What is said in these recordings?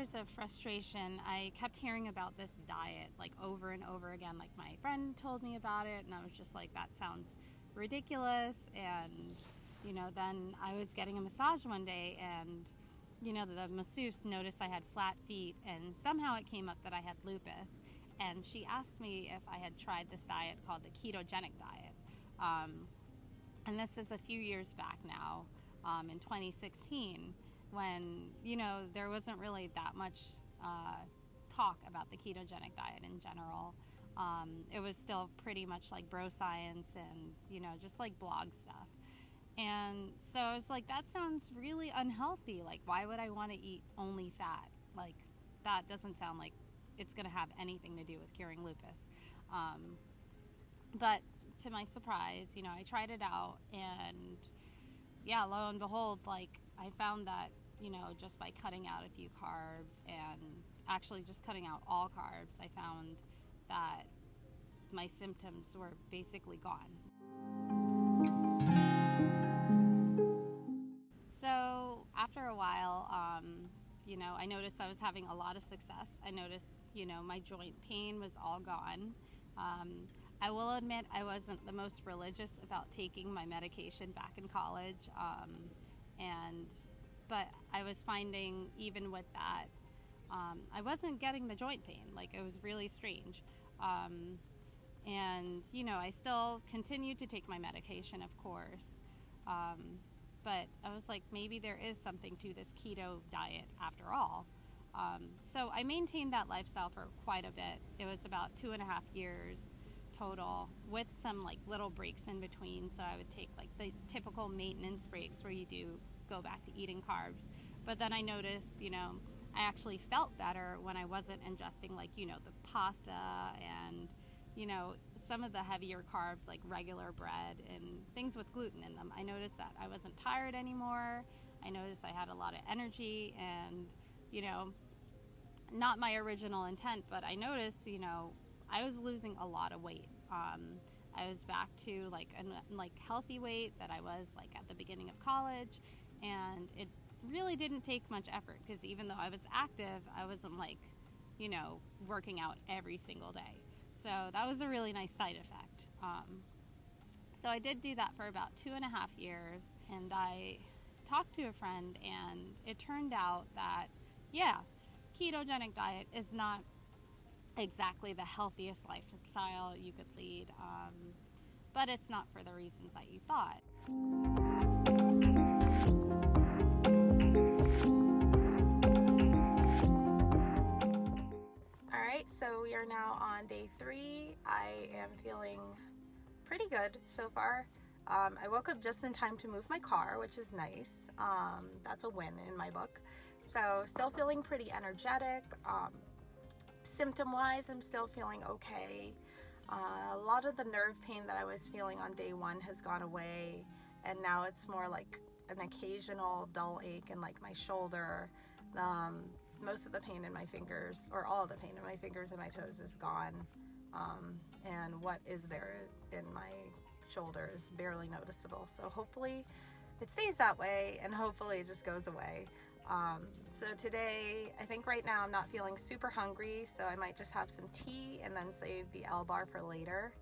years of frustration, I kept hearing about this diet like over and over again. Like my friend told me about it and I was just like, that sounds ridiculous. And, then I was getting a massage one day and, the masseuse noticed I had flat feet and somehow it came up that I had lupus. And she asked me if I had tried this diet called the ketogenic diet. And this is a few years back now, in 2016, when, there wasn't really that much talk about the ketogenic diet in general. It was still pretty much like bro science and, just like blog stuff. And so I was like, that sounds really unhealthy. Like, why would I want to eat only fat? Like, that doesn't sound like it's going to have anything to do with curing lupus. But to my surprise, I tried it out and lo and behold, like I found that, just by cutting out a few carbs and actually just cutting out all carbs, I found that my symptoms were basically gone. So after a while, I noticed I was having a lot of success. I noticed, my joint pain was all gone. I will admit I wasn't the most religious about taking my medication back in college, but I was finding even with that, I wasn't getting the joint pain. Like, it was really strange. I still continued to take my medication, of course, but I was like, maybe there is something to this keto diet after all. So I maintained that lifestyle for quite a bit. It was about 2.5 years total, with some like little breaks in between. So I would take like the typical maintenance breaks where you do go back to eating carbs. But then I noticed, I actually felt better when I wasn't ingesting like, the pasta and, some of the heavier carbs like regular bread and things with gluten in them. I noticed that I wasn't tired anymore. I noticed I had a lot of energy and, not my original intent, but I noticed, I was losing a lot of weight. I was back to like healthy weight that I was like at the beginning of college, and it really didn't take much effort because even though I was active, I wasn't like, working out every single day. So that was a really nice side effect. So I did do that for about 2.5 years, and I talked to a friend, and it turned out that, ketogenic diet is not exactly the healthiest lifestyle you could lead, but it's not for the reasons that you thought. Alright, so we are now on day 3. I am feeling pretty good so far. I woke up just in time to move my car, which is nice. That's a win in my book. So still feeling pretty energetic. Symptom-wise, I'm still feeling okay. A lot of the nerve pain that I was feeling on day 1 has gone away, and now it's more like an occasional dull ache in like my shoulder. Most of the pain in my fingers, or all of the pain in my fingers and my toes, is gone, and what is there in my shoulder is barely noticeable. So hopefully it stays that way, and hopefully it just goes away. So today, I think right now I'm not feeling super hungry, so I might just have some tea and then save the L-bar for later.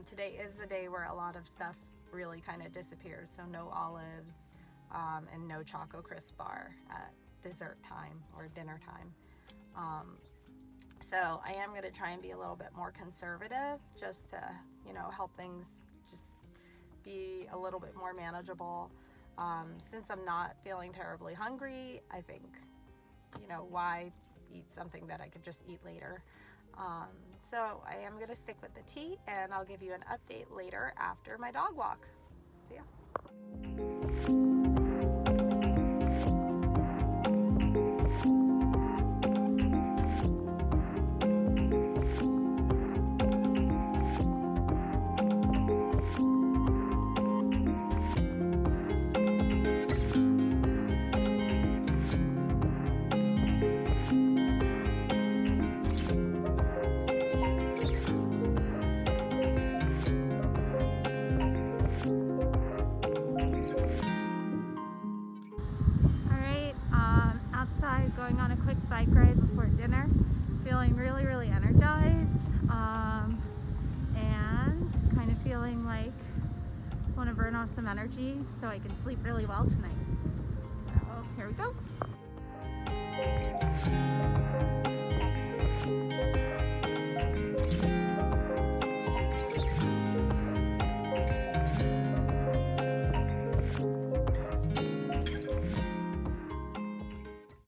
Today is the day where a lot of stuff really kind of disappears, so no olives and no Choco Crisp bar at dessert time or dinner time. So I am going to try and be a little bit more conservative just to, help things just be a little bit more manageable. Since I'm not feeling terribly hungry, I think, why eat something that I could just eat later? So I am going to stick with the tea, and I'll give you an update later after my dog walk. See ya. going on a quick bike ride before dinner. Feeling really, really energized, and just kind of feeling like I want to burn off some energy so I can sleep really well tonight. So here we go.